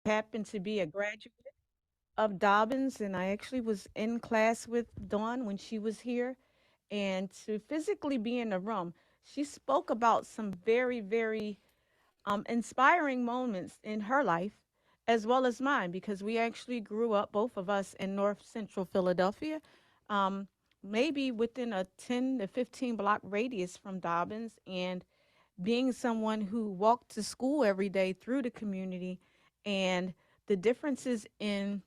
happened to be a graduate of Dobbins, and I actually was in class with Dawn when she was here. And to physically be in the room, she spoke about some very, very inspiring moments in her life as well as mine because we actually grew up, both of us, in North Central Philadelphia, um, maybe within a 10 to 15 block radius from Dobbins. And being someone who walked to school every day through the community and the differences in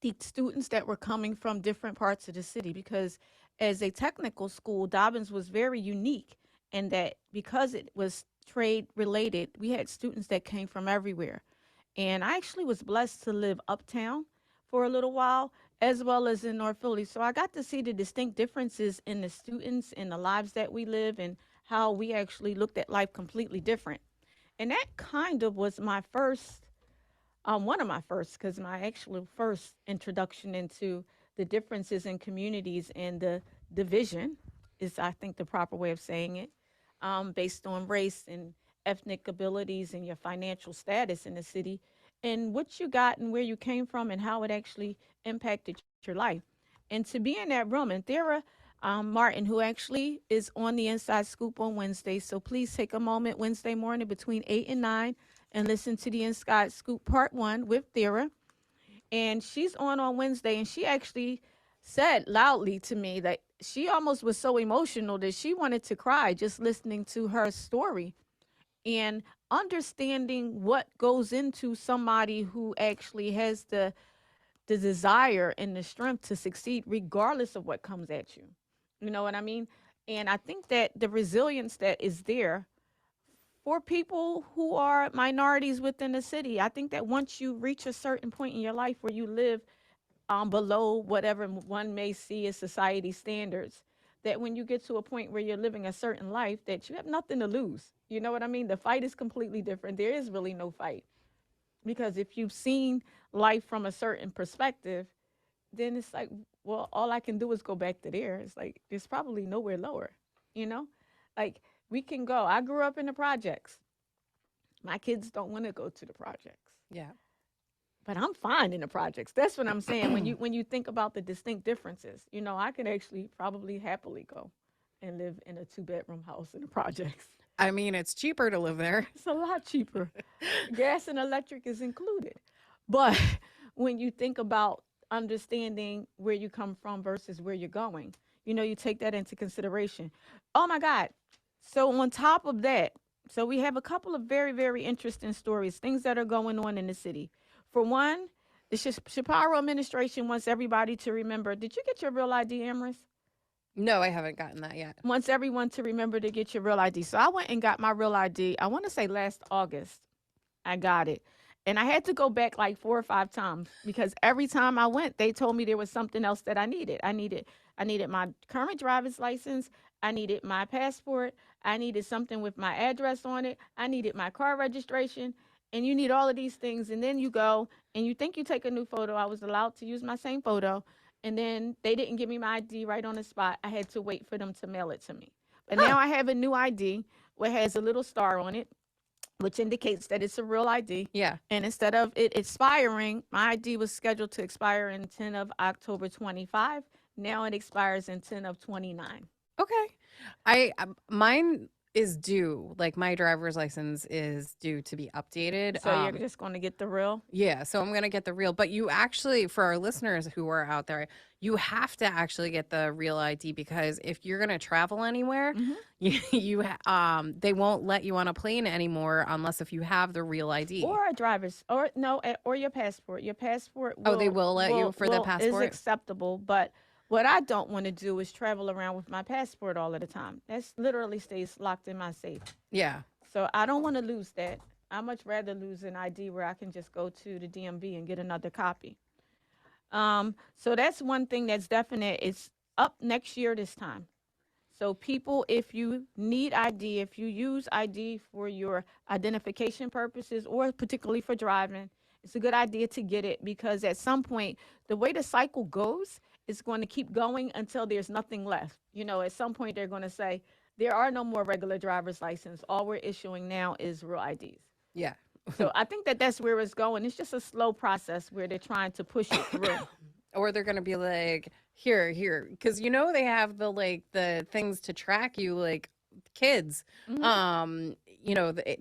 the students that were coming from different parts of the city, because as a technical school, Dobbins was very unique in that because it was trade related, we had students that came from everywhere. And I actually was blessed to live uptown for a little while as well as in North Philly. So I got to see the distinct differences in the students and the lives that we live and how we actually looked at life completely different. And that kind of was my first one of my first, because my actual first introduction into the differences in communities and the division is, I think, the proper way of saying it, based on race and ethnic abilities and your financial status in the city, and what you got and where you came from and how it actually impacted your life. And to be in that room, and Thera Martin, who actually is on the Inside Scoop on Wednesday, so please take a moment Wednesday morning between 8 and 9 and listen to the Inside Scoop Part 1 with Thera. And she's on Wednesday, and she actually said loudly to me that she almost was so emotional that she wanted to cry just listening to her story and understanding what goes into somebody who actually has the desire and the strength to succeed regardless of what comes at you. You know what I mean? And I think that the resilience that is there for people who are minorities within the city. I think that once you reach a certain point in your life where you live below whatever one may see as society standards, that when you get to a point where you're living a certain life, that you have nothing to lose. You know what I mean? The fight is completely different. There is really no fight because if you've seen life from a certain perspective, then it's like, well, all I can do is go back to there. It's like there's probably nowhere lower, you know? Like we can go. I grew up in the projects. My kids don't want to go to the projects. Yeah. But I'm fine in the projects. That's what I'm saying. When you think about the distinct differences, I could actually probably happily go and live in a two-bedroom house in the projects. I mean, it's cheaper to live there. It's a lot cheaper. Gas and electric is included. But when you think about understanding where you come from versus where you're going, you take that into consideration. Oh my God. So on top of that, so we have a couple of very, very interesting stories, things that are going on in the city. For one, the Shapiro administration wants everybody to remember. Did you get your real ID, Amris? No, I haven't gotten that yet. Wants everyone to remember to get your real ID. So I went and got my real ID. I want to say last August. I got it. And I had to go back like 4 or 5 times because every time I went, they told me there was something else that I needed. I needed my current driver's license. I needed my passport. I needed something with my address on it. I needed my car registration. And you need all of these things. And then you go and you think you take a new photo. I was allowed to use my same photo. And then they didn't give me my ID right on the spot. I had to wait for them to mail it to me. But Huh. now I have a new ID where it has a little star on it, which indicates that it's a real ID. Yeah. And instead of it expiring, my ID was scheduled to expire in 10 of October 25. Now it expires in 10 of 29. Okay. Mine is due. Like my driver's license is due to be updated. So you're just going to get the real? Yeah, so I'm gonna get the real, but you actually, for our listeners who are out there, you have to actually get the real ID because if you're gonna travel anywhere, Hmm. they won't let you on a plane anymore unless if you have the real ID. Or a driver's, or no, or your passport. Your passport Oh, they will let you for the is passport? acceptable, but what I don't want to do is travel around with my passport all of the time. That's literally stays locked in my safe. Yeah. So I don't want to lose that. I much rather lose an ID where I can just go to the DMV and get another copy. So that's one thing that's definite. It's up next year this time. So people, if you need ID, if you use ID for your identification purposes or particularly for driving, it's a good idea to get it because at some point, the way the cycle goes, it's going to keep going until there's nothing left. At some point they're going to say there are no more regular driver's license. All we're issuing now is real IDs. Yeah. So I think that that's where it's going. It's just a slow process where they're trying to push it through. Or they're gonna be like, here, because they have the like the things to track you, like kids, Hmm. um,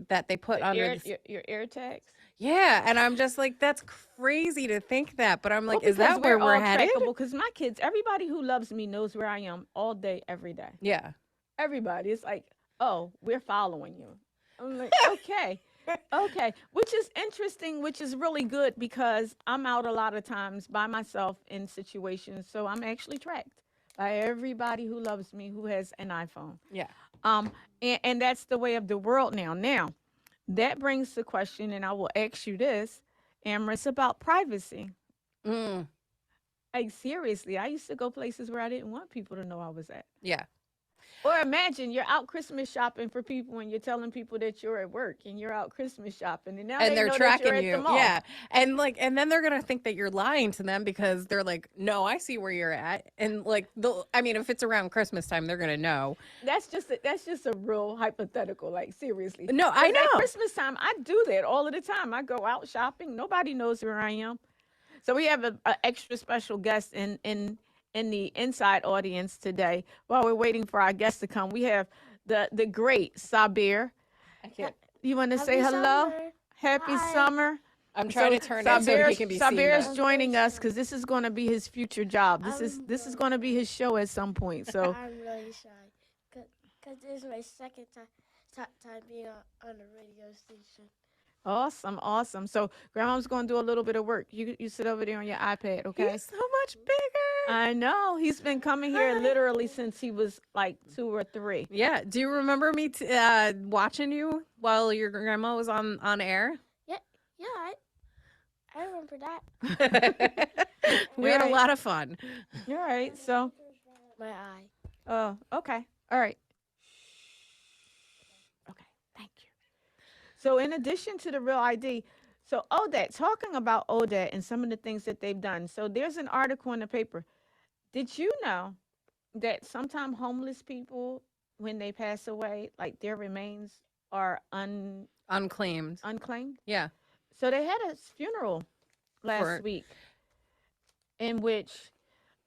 that they put under this. Your air tags. Yeah, and I'm just like, that's crazy to think that, but I'm Well, like, is because that we're where we're all headed? trackable. Because my kids, everybody who loves me knows where I am all day, every day. Yeah. Everybody, it's like, oh, we're following you. I'm like, okay, okay, which is interesting, which is really good because I'm out a lot of times by myself in situations, so I'm actually tracked by everybody who loves me who has an iPhone. Yeah. Um, and that's the way of the world now. Now, that brings the question, and I will ask you this, Amorous, about privacy. Mm, Like seriously, I used to go places where I didn't want people to know I was at. yeah. Or imagine you're out Christmas shopping for people and you're telling people that you're at work and you're out Christmas shopping and now And they they're know that you're tracking at the you. mall. Yeah. And then they're gonna think that you're lying to them because they're like, no, I see where you're at. And like I mean, if it's around Christmas time, they're gonna know. That's just a real hypothetical, like seriously. No, I Because at know. Christmas time, I do that all of the time. I go out shopping. Nobody knows where I am. So we have a extra special guest in the inside audience today. While we're waiting for our guest to come, we have the great Sabir. I can't. You want to say Happy hello? summer. Happy Hi. summer. I'm trying So to turn it so he can be seen Sabir is better. I'm joining very us shy. because this is going to be his future job. This is I'm this is really, going to be his show at some point. So I'm really shy. Cause this is my second time being on the radio station. awesome, awesome. So Grandma's going to do a little bit of work. You sit over there on your iPad, okay? He's so much bigger. I know he's been coming here Hi. literally since he was like 2 or 3. Yeah. Do you remember me watching you while your grandma was on air? Yeah, yeah, I remember that. We All had a right, lot of fun. all right. So, My eye. oh, okay, all right. Okay, thank you. So, in addition to the real ID, so ODAT, talking about ODAT and some of the things that they've done. So, there's an article in the paper. Did you know that sometimes homeless people, when they pass away, like their remains are Unclaimed. unclaimed? Yeah. So, they had a funeral last For week in which,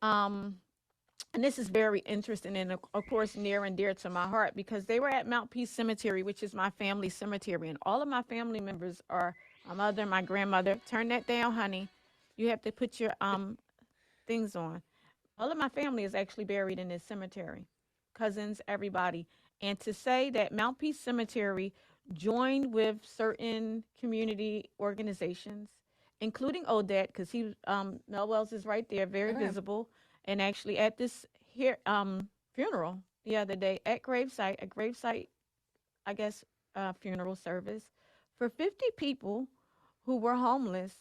um, and this is very interesting and of course near and dear to my heart because they were at Mount Peace Cemetery, which is my family cemetery, and all of my family members are my mother, my grandmother. Turn that down, honey. You have to put your things on. All of my family is actually buried in this cemetery, cousins, everybody. And to say that Mount Peace Cemetery joined with certain community organizations, including ODAT, because Mel Wells is right there, very okay. visible, and actually at this here funeral the other day at gravesite, a gravesite, I guess, funeral service for 50 people who were homeless,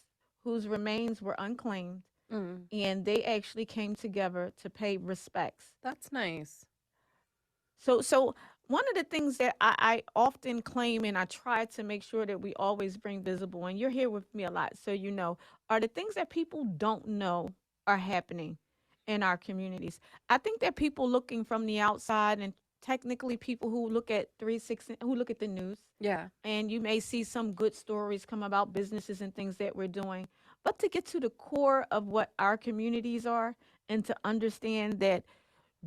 whose remains were unclaimed, Mm, and they actually came together to pay respects. that's nice. So one of the things that I often claim and I try to make sure that we always bring visible, and you're here with me a lot, so you know, are the things that people don't know are happening in our communities. I think that people looking from the outside and technically people who look at 360 who look at the news Yeah. and you may see some good stories come about businesses and things that we're doing, but to get to the core of what our communities are and to understand that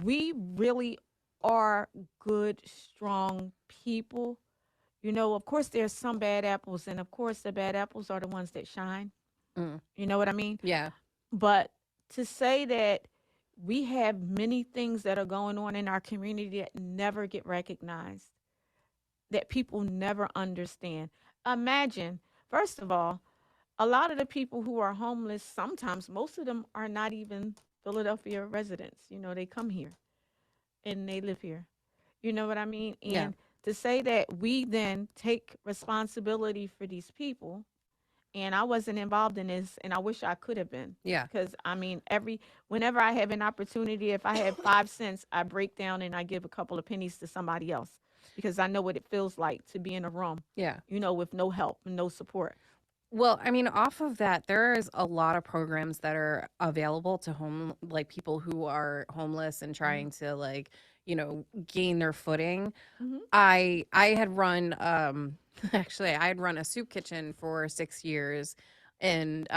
we really are good, strong people. You know, of course, there's some bad apples, and of course, the bad apples are the ones that shine. Mm, You know what I mean? yeah. But to say that we have many things that are going on in our community that never get recognized, that people never understand. Imagine, first of all, a lot of the people who are homeless, sometimes most of them are not even Philadelphia residents. You know, they come here and they live here. You know what I mean? Yeah. And to say that we then take responsibility for these people, and I wasn't involved in this, and I wish I could have been, Yeah. because I mean, whenever I have an opportunity, if I have 5 cents, I break down and I give a couple of pennies to somebody else because I know what it feels like to be in a room, Yeah. you know, with no help and no support. Well, I mean, off of that, there is a lot of programs that are available to people who are homeless and Hmm. trying to like, gain their footing. Mhm. I had run actually I had run a soup kitchen for 6 years, and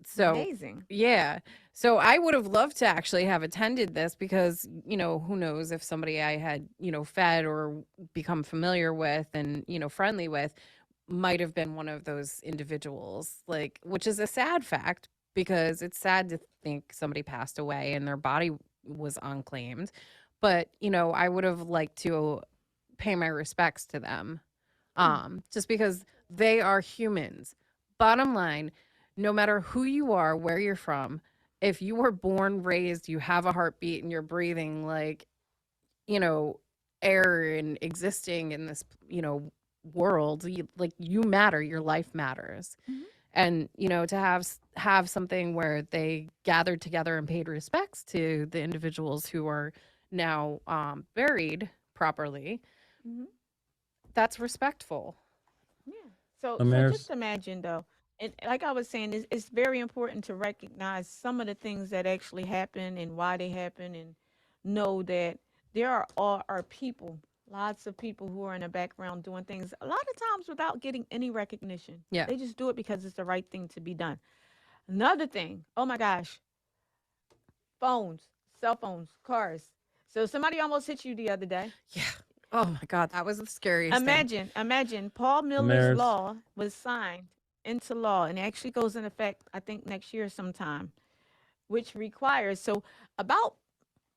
so Amazing. yeah. So I would have loved to actually have attended this because, who knows if somebody I had, fed or become familiar with and, friendly with might have been one of those individuals, like, which is a sad fact because it's sad to think somebody passed away and their body was unclaimed. But, I would have liked to pay my respects to them, Hmm. just because they are humans. Bottom line, no matter who you are, where you're from, if you were born, raised, you have a heartbeat and you're breathing like, you know, air and existing in this, world, you matter, your life matters. Mhm. And, to have something where they gathered together and paid respects to the individuals who are now buried properly, Mhm. that's respectful. Yeah. So just Amaris, imagine though, and like I was saying, it's very important to recognize some of the things that actually happen and why they happen, and know that there are people, lots of people who are in the background doing things a lot of times without getting any recognition. Yeah. They just do it because it's the right thing to be done. Another thing, oh my gosh, phones, cell phones, cars. So somebody almost hit you the other day. Yeah. Oh my God, that was the scariest thing. Imagine Paul Miller's Amaris, law was signed into law and it actually goes in effect, I think, next year sometime, which requires so about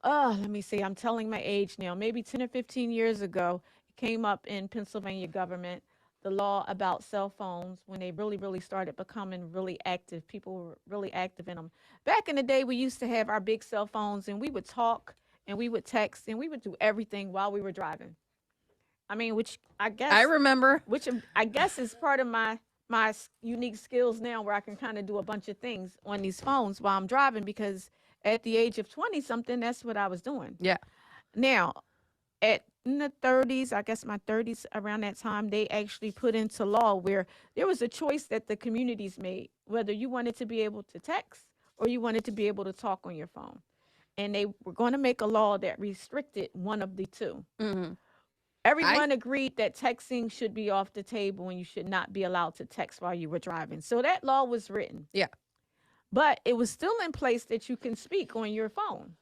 let me see, I'm telling my age now, maybe 10 or 15 years ago, it came up in Pennsylvania government, the law about cell phones when they really started becoming really active. People were really active in them. Back in the day, we used to have our big cell phones and we would talk and we would text and we would do everything while we were driving. I mean, I remember. which I guess is part of my unique skills now, where I can kind of do a bunch of things on these phones while I'm driving, because at the age of 20 something, that's what I was doing. Yeah. Now, at in the 30s, I guess my 30s, around that time, they actually put into law where there was a choice that the communities made, whether you wanted to be able to text or you wanted to be able to talk on your phone. And they were going to make a law that restricted one of the two. Hmm. I Everyone agreed that texting should be off the table and you should not be allowed to text while you were driving. So that law was written, Yeah. but it was still in place that you can speak on your phone.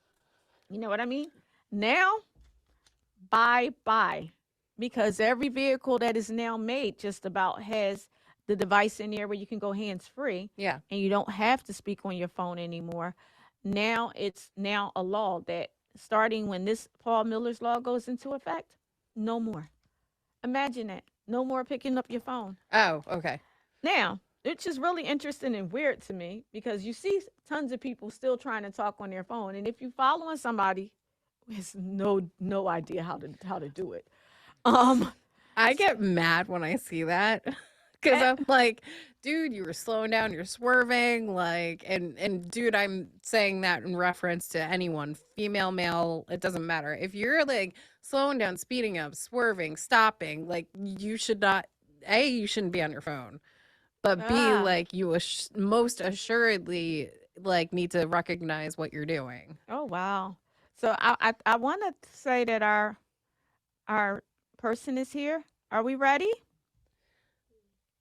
You know what I mean? Now, bye bye. Because every vehicle that is now made just about has the device in there where you can go hands free Yeah. and you don't have to speak on your phone anymore. Now it's now a law that starting when this Paul Miller's law goes into effect, no more. Imagine that. No more picking up your phone. Oh, okay. Now, it's just really interesting and weird to me because you see tons of people still trying to talk on their phone. And if you're following somebody who has no idea how to do it, um, I get mad when I see that because eh, I'm like, dude, you were slowing down, you're swerving, like, and dude, I'm saying that in reference to anyone, female, male, it doesn't matter. If you're like slowing down, speeding up, swerving, stopping, like, you should not. A, you shouldn't be on your phone, but B, ah, like, you most assuredly like need to recognize what you're doing. oh wow. So I want to say that our person is here. Are we ready?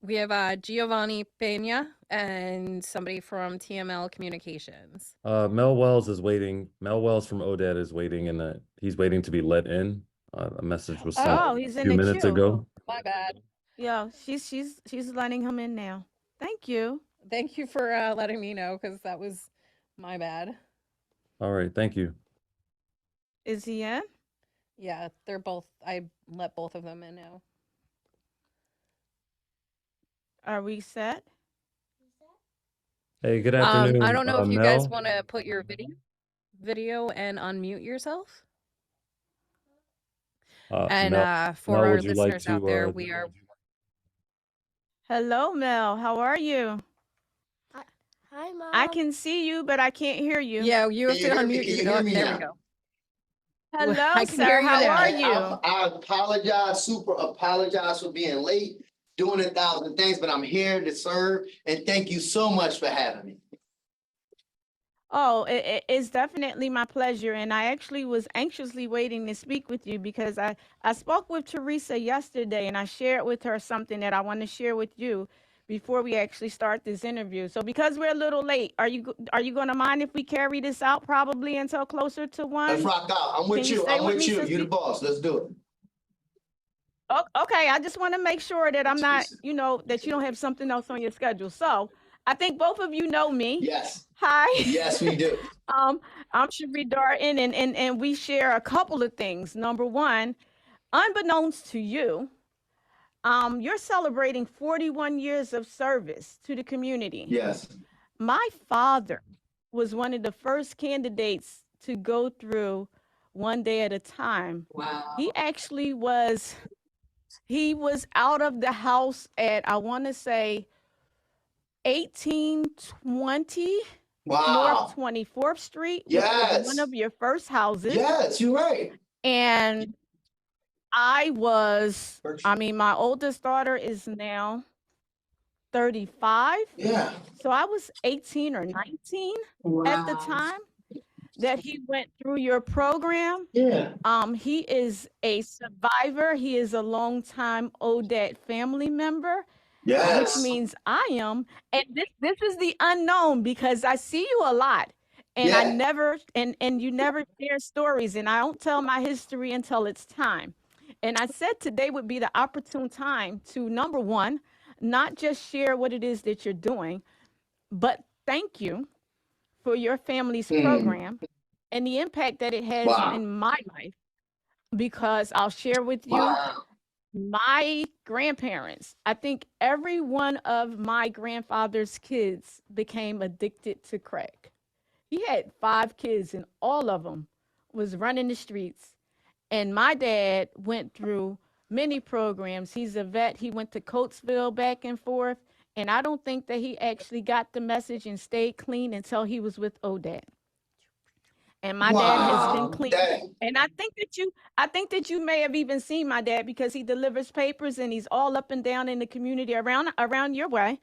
We have Giovanni Pena and somebody from TML Communications. Mel Wells is waiting. Mel Wells from ODAAT is waiting, and he's waiting to be let in. A message was sent Oh, a he's in few the minutes queue. ago. My bad. Yeah, she's letting him in now. Thank you. Thank you for letting me know because that was my bad. All right, thank you. Is he in? Yeah, they're both. I let both of them in now. Are we set? Hey, good I afternoon, don't know if you guys Mel. want to put your video and unmute yourself. And for Mel, our would you like listeners out there, to? we are. Hello, Mel. How are you? Hi, hi, I Mom. can see you, but I can't hear you. Yeah, you have Can to you hear me? unmute Can you your. hear Oh, me there we now? go. Hello, I can hear sir. you How now. are Okay, you? I apologize, super apologize for being late, doing 1,000 things, but I'm here to serve, and thank you so much for having me. Oh, it's definitely my pleasure. And I actually was anxiously waiting to speak with you because I spoke with Teresa yesterday and I shared with her something that I want to share with you before we actually start this interview. So because we're a little late, are you going to mind if we carry this out probably until closer to Let's 1? rock out. I'm Can with you you. stay I'm with with me, you. You the sister? boss. Let's do it. Oh, okay, I just want to make sure that I'm not, Jesus. that you don't have something else on your schedule. So I think both of you know me. Yes. Hi. Yes, we do. um, I'm Sherri Darden, and we share a couple of things. Number one, unbeknownst to you, you're celebrating 41 years of service to the community. Yes. My father was one of the first candidates to go through one day at a time. Wow. He was out of the house at, I want to say, 1820 North Wow. 24th Street, which was one Yes. of your first houses. Yes, you're right. And my oldest daughter is now 35. Yeah. So I was 18 or 19 at the Wow. time that he went through your program. Yeah. He is a survivor. He is a longtime ODAAT family member, which Yes. means I am. And this is the unknown because I see you a lot. And I Yeah. never and you never share stories, and I don't tell my history until it's time. And I said today would be the opportune time to, number one, not just share what it is that you're doing, but thank you for your family's Mm. program and the impact that it has Wow. in my life. Because I'll share with you, Wow. my grandparents, I think every one of my grandfather's kids became addicted to crack. He had 5 kids and all of them was running the streets. And my dad went through many programs. He's a vet. He went to Coatesville back and forth. And I don't think that he actually got the message and stayed clean until he was with ODAT. And my dad has been Wow. clean. That. And I think that you may have even seen my dad because he delivers papers and he's all up and down in the community around your way.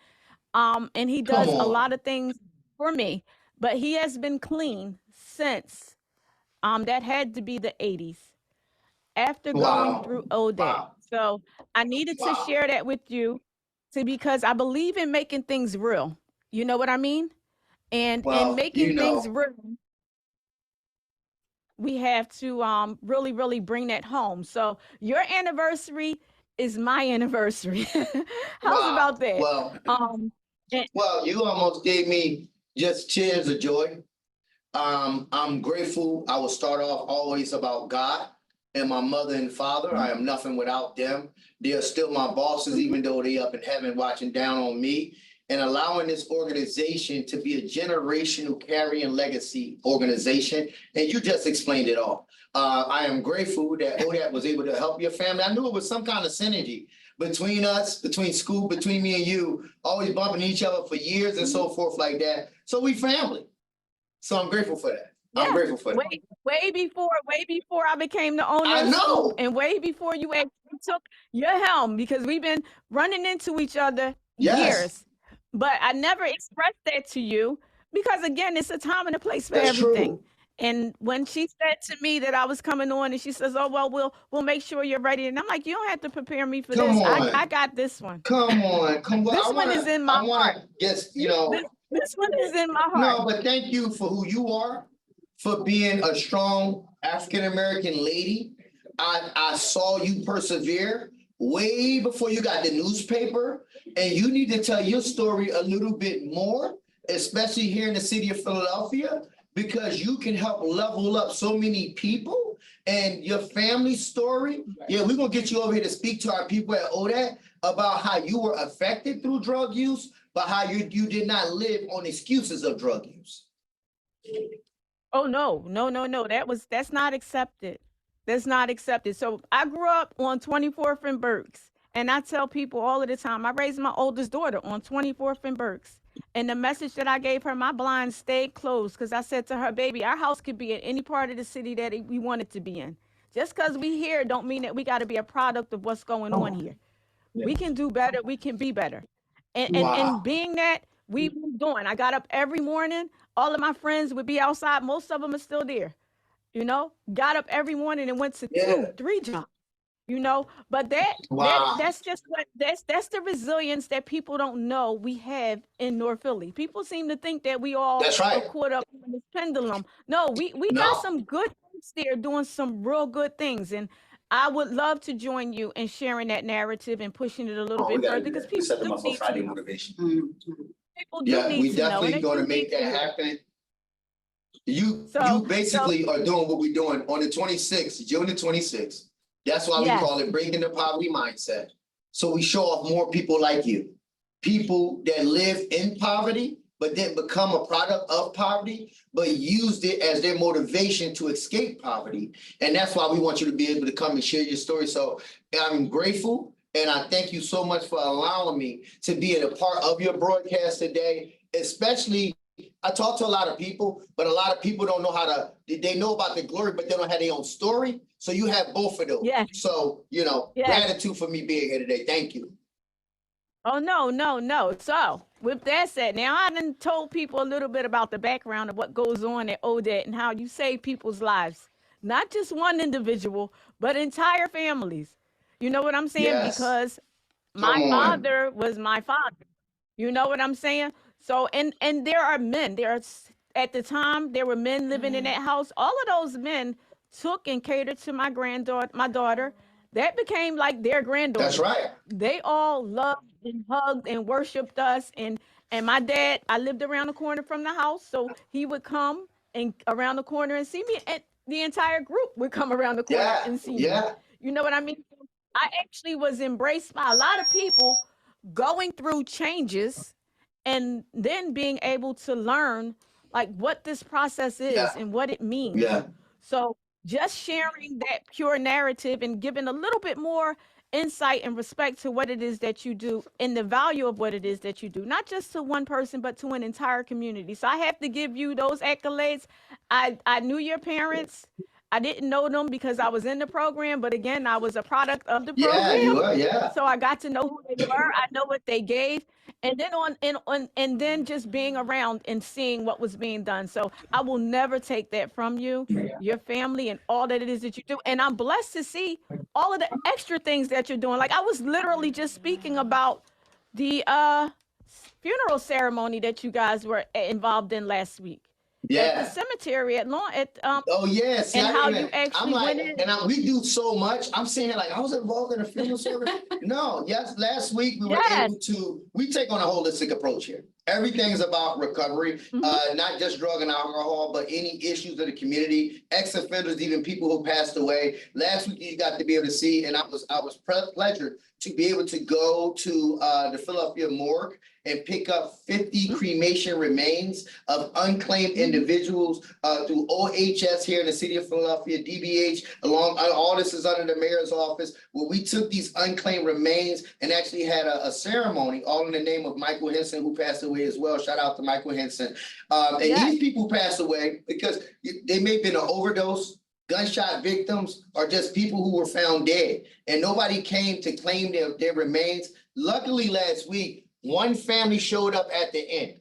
And he Come does a on. lot of things for me, but he has been clean since that had to be the 80s after going Wow. through ODAT. Wow. So I needed to Wow. share that with you, because I believe in making things real. You know what I mean? And Well, making things real, we have to really really bring that home. So your anniversary is my anniversary. How's wow. about that? Well, And, well, you almost gave me just tears of joy. I'm grateful. I will start off always about God and my mother and father. I am nothing without them. They are still my bosses, even though they up in heaven watching down on me, and allowing this organization to be a generational carrying legacy organization. And you just explained it all. I am grateful that ODAT was able to help your family. I knew it was some kind of synergy between us, between school, between me and you, always bumping each other for years and so forth like that. So we family. So I'm grateful for that. I'm yeah, grateful for that. way before I became the owner I of the school, know. and way before you actually took your helm, because we've been running into each other Yes, years. But I never expressed that to you because, again, it's a time and a place for that's everything. true. And when she said to me that I was coming on, and she says, "Oh well, we'll make sure you're ready," and I'm like, "You don't have to prepare me for Come this. I on. got this one. Come on. Come on. This one is in my I heart. wanna just, This one is in my heart." no, but thank you for who you are, for being a strong African American lady. I saw you persevere way before you got the newspaper, and you need to tell your story a little bit more, especially here in the city of Philadelphia, because you can help level up so many people and your family story. Yeah, we're gonna get you over here to speak to our people at ODAT about how you were affected through drug use, but how you did not live on excuses of drug use. Oh no, no, no, no. That's not accepted. That's not accepted. So I grew up on 24th and Berks. And I tell people all of the time, I raised my oldest daughter on 24th and Berks. And the message that I gave her, my blinds stayed closed because I said to her, baby, our house could be in any part of the city that we want it to be in. Just because we here don't mean that we got to be a product of what's going on here. We can do better. We can be better. And Wow. being that we moved on. I got up every morning. All of my friends would be outside. Most of them are still there. Got up every morning and went to Yeah. 2, 3 jobs. But Wow. that's just what that's the resilience that people don't know we have in North Philly. People seem to think that we all That's are right. caught up in this pendulum. No, we got No. some good folks there doing some real good things, and I would love to join you in sharing that narrative and pushing it a little Oh, we bit gotta further do because that. We people set them do up for need to Friday know. motivation. People do Yeah, need we to know, and definitely they gonna do need make to that hear. happen. You So basically are doing what we're doing on the 26th, June the 26th. That's why we yes, call it Breaking the Poverty Mindset. So we show off more people like you, people that live in poverty, but then become a product of poverty, but used it as their motivation to escape poverty. And that's why we want you to be able to come and share your story. So I'm grateful, and I thank you so much for allowing me to be a part of your broadcast today, especially. I talk to a lot of people, but a lot of people don't know they know about the glory, but they don't have their own story. So you have both of those. yes, So, yes. gratitude for me being here today. Thank you. Oh no, no, no. So with that said, now I done told people a little bit about the background of what goes on at ODAAT and how you save people's lives. Not just one individual, but entire families. You know what I'm saying? Yes. Because Come my on. father was my father. You know what I'm saying? So and there are men. At the time there were men living in that house. All of those men took and catered to my daughter. That became like their That's granddaughter. right. They all loved and hugged and worshipped us. And my dad, I lived around the corner from the house, so he would come and around the corner and see me, and the entire group would come around the corner Yeah. and see me. Yeah. You know what I mean? I actually was embraced by a lot of people going through changes and then being able to learn like what this process is Yeah. and what it means. Yeah. So just sharing that pure narrative and giving a little bit more insight and respect to what it is that you do and the value of what it is that you do, not just to one person, but to an entire community. So I have to give you those accolades. I knew your parents. I didn't know them because I was in the program, but again, I was a product of the Yeah, program. you are. Yeah. So I got to know who they were. I know what they gave. And then and then just being around and seeing what was being done. So I will never take that from you, your family, and all that it is that you do. And I'm blessed to see all of the extra things that you're doing. Like I was literally just speaking about the funeral ceremony that you guys were involved in last week at the Yeah. cemetery at Lawn at Oh yeah, see, and I how didn't you even. I'm actually like, went in. and we do so much. I'm saying like I was involved in a funeral service. No, yes, last week we were Yes. able to. We take on a holistic approach here. Everything's about recovery, Mm-hmm. not just drug and alcohol, but any issues of the community, ex-offenders, even people who passed away. Last week you got to be able to see, and I was pleasured to be able to go to the Philadelphia morgue and pick up 50 cremation remains of unclaimed individuals through OHS here in the city of Philadelphia, DBH, along all this is under the mayor's office, where we took these unclaimed remains and actually had a ceremony, all in the name of Michael Henson, who passed away as well. Shout out to Michael Henson. And Yes. these people passed away because they may have been an overdose, gunshot victims, or just people who were found dead. And nobody came to claim their remains. Luckily, last week, one family showed up at the end.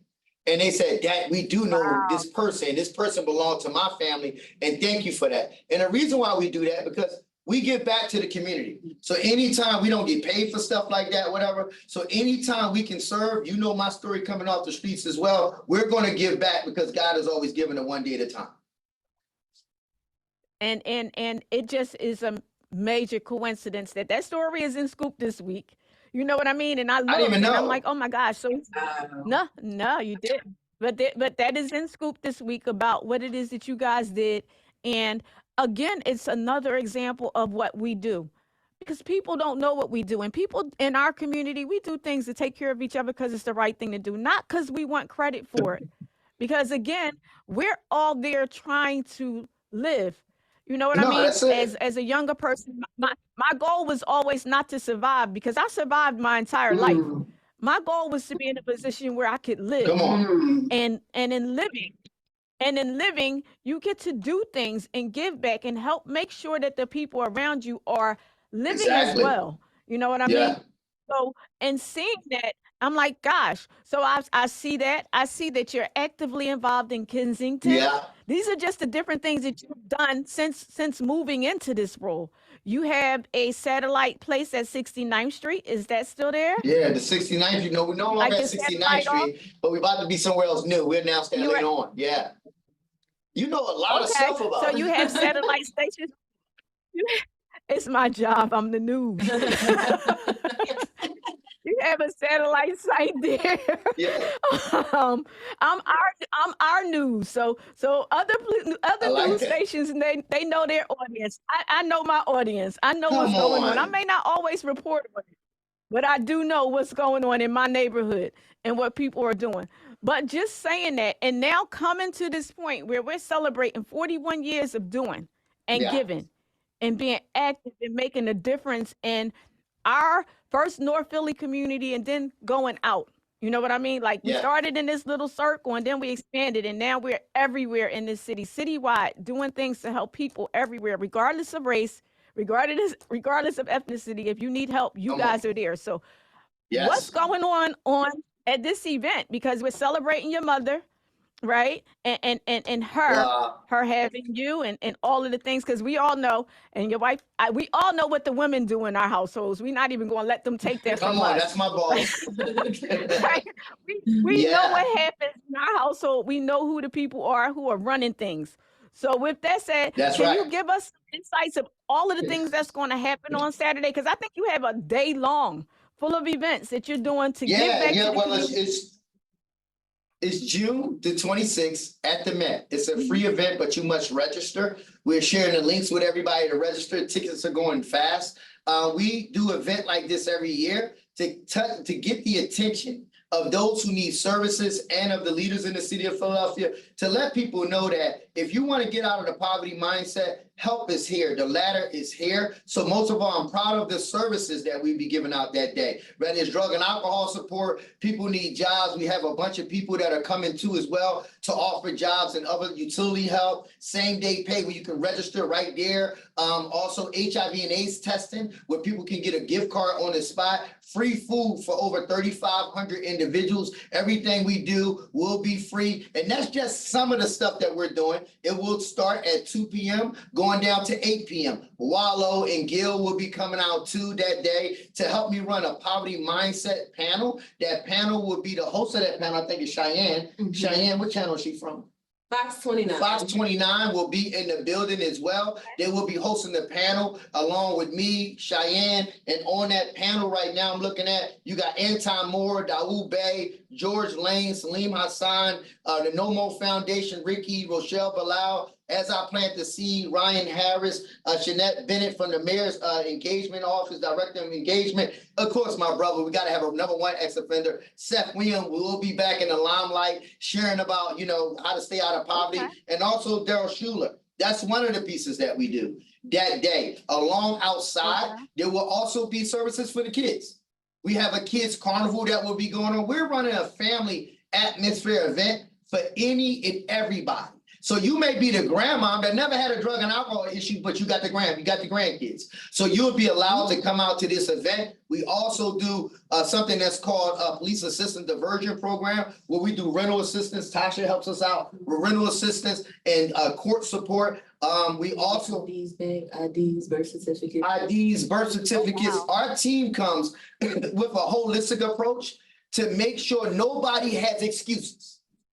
And they said, Dad, we do know this person. This person belonged to my family. And thank you for that. And the reason why we do that, because we give back to the community. So anytime we don't get paid for stuff like that, whatever. So anytime we can serve, my story coming off the streets as well. We're going to give back because God has always given it one day at a time. And it just is a major coincidence that story is in Scoop this week. You know what I mean? And I I didn't looked even and I'm know. like, oh my gosh. So no, you didn't. But that is in Scoop this week about what it is that you guys did. And again, it's another example of what we do. Because people don't know what we do. And people in our community, we do things to take care of each other because it's the right thing to do, not because we want credit for it. Because again, we're all there trying to live. You know what I No, mean? that's it. As a younger person, my goal was always not to survive because I survived my entire life. My goal was to be in a position where I could live. Come on. And in living, you get to do things and give back and help make sure that the people around you are living as Exactly. well. You know what I mean? Yeah. So, and seeing that, I'm like, gosh. So I see that. I see that you're actively involved in Kensington. Yeah, These are just the different things that you've done since moving into this role. You have a satellite place at 69th Street. Is that still there? yeah, the 69th, we're no longer Like at a 69th satellite off? Street, but we're about to be somewhere else new. We'll announce that You are later on. Yeah. You know a lot of okay. stuff So about you it. have satellite stations. It's my job. I'm the news. You have a satellite site there. Yeah, I'm our news. So I other like news that. stations, and they know their audience. I know my audience. I know what's Come going on. I on. may not always report on it, but I do know what's going on in my neighborhood and what people are doing. But just saying that, and now coming to this point where we're celebrating 41 years of doing and Yeah, giving and being active and making a difference in our first North Philly community and then going out. You know what I mean? Like we yeah. started in this little circle and then we expanded and now we're everywhere in this city, citywide, doing things to help people everywhere, regardless of race, regardless of ethnicity. If you need help, you Come on. guys are there. So what's Yes. going on at this event? Because we're celebrating your mother, right? And her having you and all of the things, because we all know, and your wife, we all know what the women do in our households. We're not even going to let them take that Come from on, us. that's my boss. Right? We know Yeah, what happens in our household. We know who the people are who are running things. So with that said, that's can you right. give us insights of all of the things that's going to happen on Saturday? Because I think you have a day long full of events that you're doing to give Yeah, back to yeah. the Well, community. it's June the 26th at the Met. It's a free event, but you must register. We're sharing the links with everybody to register. Tickets are going fast. We do an event like this every year to get the attention of those who need services and of the leaders in the city of Philadelphia, to let people know that if you want to get out of the poverty mindset, help is here. The ladder is here. So most of all, I'm proud of the services that we be giving out that day. Whether it's drug and alcohol support, people need jobs. We have a bunch of people that are coming too as well to offer jobs and other utility help, same day pay where you can register right there. Also HIV and AIDS testing where people can get a gift card on the spot, free food for over 3,500 individuals. Everything we do will be free. And that's just some of the stuff that we're doing. It will start at 2 p.m. going down to 8 p.m. Wallo and Gillie will be coming out too that day to help me run a poverty mindset panel. That panel will be the host of that panel, I think is Cheyenne. Mm-hmm. Cheyenne, what channel is she from? Fox 29. Fox 29 will be in the building as well. They will be hosting the panel along with me, Cheyenne, and on that panel right now I'm looking at, you got Anton Moore, Daoud Bey, George Lane, Salim Hassan, the No More Foundation, Ricky, Rochelle Bilal, As I Plant the Seed, Ryan Harris, Shanette Bennett from the Mayor's Engagement Office, Director of Engagement. Of course, my brother, we got to have a number one ex-offender. Seth Williams will be back in the limelight, sharing about, how to stay out of poverty. Okay. And also Daryl Schuler. That's one of the pieces that we do that day. Along outside, there will also be services for the kids. We have a kids carnival that will be going on. We're running a family atmosphere event for any and everybody. So you may be the grandmom that never had a drug and alcohol issue, but you got the grandkids. So you'll be allowed to come out to this event. We also do something that's called a police assistance diversion program, where we do rental assistance. Tasha helps us out with rental assistance and court support. We also IDs, birth certificates. Oh, wow. Our team comes with a holistic approach to make sure nobody has excuses.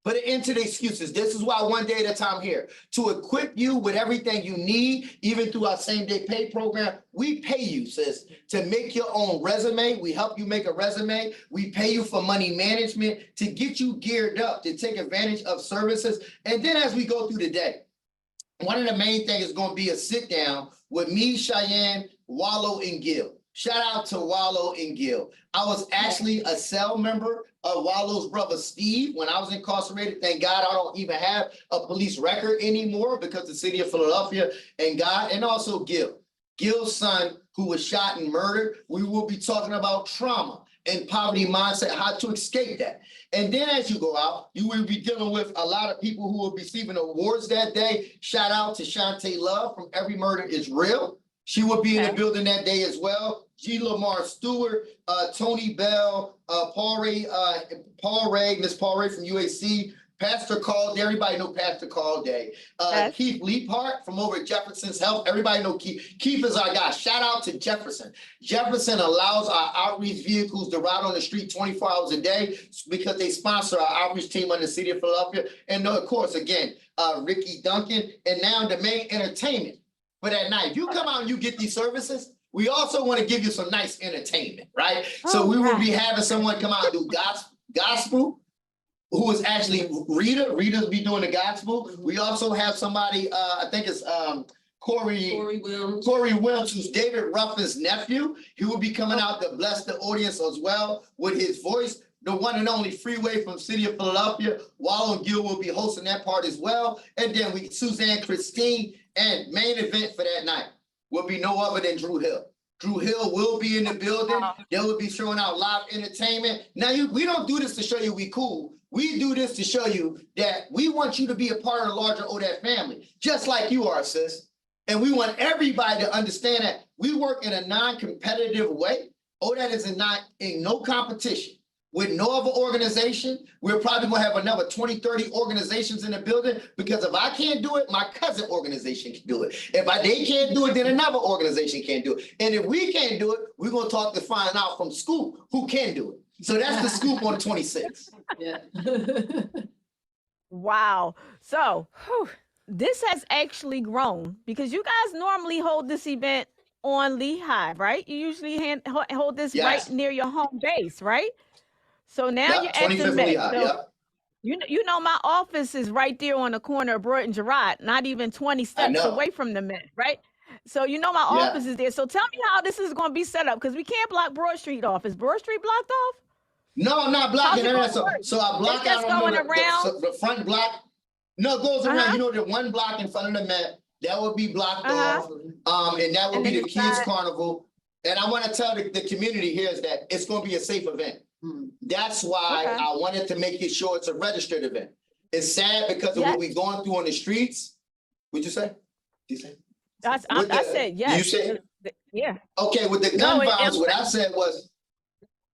Put it into the excuses. This is why one day at a time here, to equip you with everything you need, even through our same day pay program. We pay you, sis, to make your own resume. We help you make a resume. We pay you for money management to get you geared up to take advantage of services. And then as we go through the day, one of the main things is going to be a sit down with me, Cheyenne, Wallo and Gillie. Shout out to Wallo and Gillie. I was actually a cell member of Wallo's brother, Steve, when I was incarcerated. Thank God I don't even have a police record anymore because the city of Philadelphia and also Gillie. Gill's son, who was shot and murdered. We will be talking about trauma and poverty mindset, how to escape that. And then as you go out, you will be dealing with a lot of people who will be receiving awards that day. Shout out to Shantae Love from Every Murder Is Real. She will be in the building that day as well. G. Lamar Stewart, Tony Bell, Paul Ray, Miss Paul Ray from UAC, Pastor Call Day. Everybody know Pastor Call Day. Yes. Keith Leaphart from over at Jefferson's Health. Everybody know Keith. Keith is our guy. Shout out to Jefferson. Jefferson allows our outreach vehicles to ride on the street 24 hours a day because they sponsor our outreach team in the city of Philadelphia. And of course, again, Ricky Duncan, and now the main entertainment for that night. If you come out and you get these services, we also want to give you some nice entertainment, right? So we will be having someone come out and do gospel, who is actually Rita. Rita's be doing the gospel. We also have somebody, I think it's Corey Williams, who's David Ruffin's nephew. He will be coming out to bless the audience as well with his voice. The one and only Freeway from City of Philadelphia, Wallo and Gillie will be hosting that part as well. And then Suzanne Christine, and main event for that night will be no other than Drew Hill. Drew Hill will be in the building. They will be showing out live entertainment. Now, we don't do this to show you we cool. We do this to show you that we want you to be a part of the larger ODAAT family, just like you are, sis. And we want everybody to understand that we work in a non-competitive way. ODAAT is in no competition with no other organization. We're probably gonna have another 20, 30 organizations in the building, because if I can't do it, my cousin organization can do it. If they can't do it, then another organization can't do it. And if we can't do it, we're gonna talk to find out from school who can do it. So that's the scoop on the 26th. Yeah. Wow. So this has actually grown, because you guys normally hold this event on Lehigh, right? You usually hold this right near your home base, right? So now you're at the Met. So you know my office is right there on the corner of Broad and Girard, not even 20 steps away from the Met, right? So you know my office is there. So tell me how this is going to be set up, because we can't block Broad Street off. Is Broad Street blocked off? No, I'm not blocking it. So I block out going around the front block. No, it goes around. You know, the one block in front of the Met that would be blocked off, and that would be the Kids Carnival. And I want to tell the community here is that it's going to be a safe event. That's why I wanted to make it sure it's a registered event. It's sad because of what we're going through on the streets. What'd you say? I said yes. You said yeah. Okay, with the gun violence, what I said was,